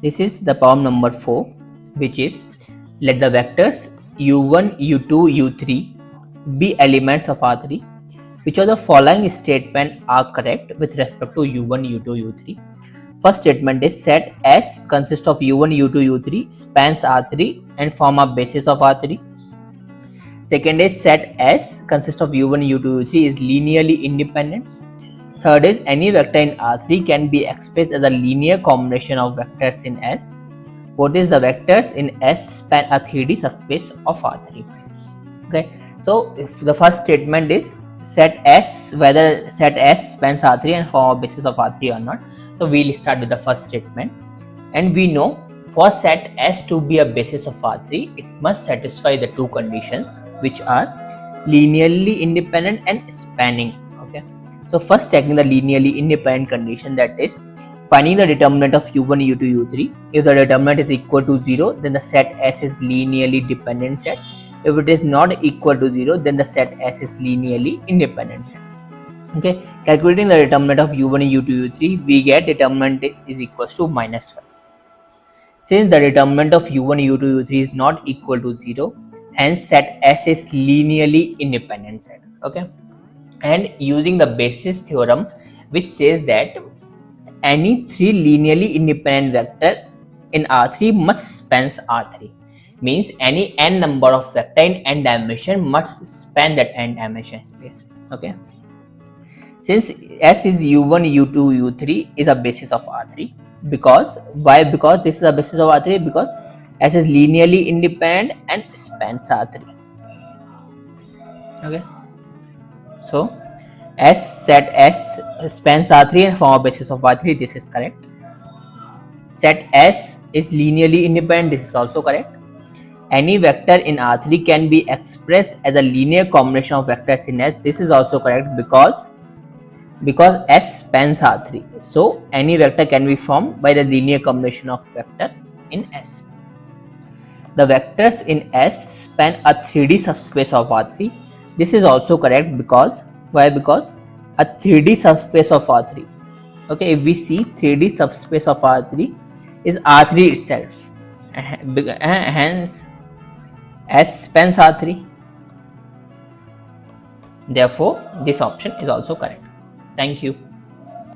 This is the problem number 4, which is let the vectors u1, u2, u3 be elements of R3. Which of the following statements are correct with respect to u1, u2, u3? First statement is set S consists of u1, u2, u3 spans R3 and form a basis of R3. Second is set S consists of u1, u2, u3 is linearly independent. Third is any vector in R3 can be expressed as a linear combination of vectors in S. Fourth is the vectors in S span a 3D subspace of R3. Okay, so if the first statement is set S, whether set S spans R3 and form a basis of R3 or not. So we'll start with the first statement, and we know for set S to be a basis of R3, it must satisfy the two conditions, which are linearly independent and spanning. Okay, so first checking the linearly independent condition, that is finding the determinant of u1, u2, u3. If the determinant is equal to 0, then the set S is linearly dependent set. If it is not equal to 0, then the set S is linearly independent set. Okay, calculating the determinant of u1, u2, u3, we get determinant is equals to -5. Since the determinant of u1, u2, u3 is not equal to 0, hence set S is linearly independent set. Okay, and using the basis theorem, which says that any three linearly independent vector in R3 must spans R3, means any n number of vector in n dimension must span that n dimension space. Okay, since S is u1, u2, u3 is a basis of R3, because why? Because this is a basis of R3 because S is linearly independent and spans R3. Okay, so set S spans R3 and form a basis of R3. This is correct. Set S is linearly independent. This is also correct. Any vector in R3 can be expressed as a linear combination of vectors in S. This is also correct because S spans R3. So any vector can be formed by the linear combination of vector in S. The vectors in S span a 3D subspace of R3. This is also correct because why? Because a 3D subspace of R3. Okay, if we see 3D subspace of R3 is R3 itself, hence S spans R3. Therefore, this option is also correct. Thank you.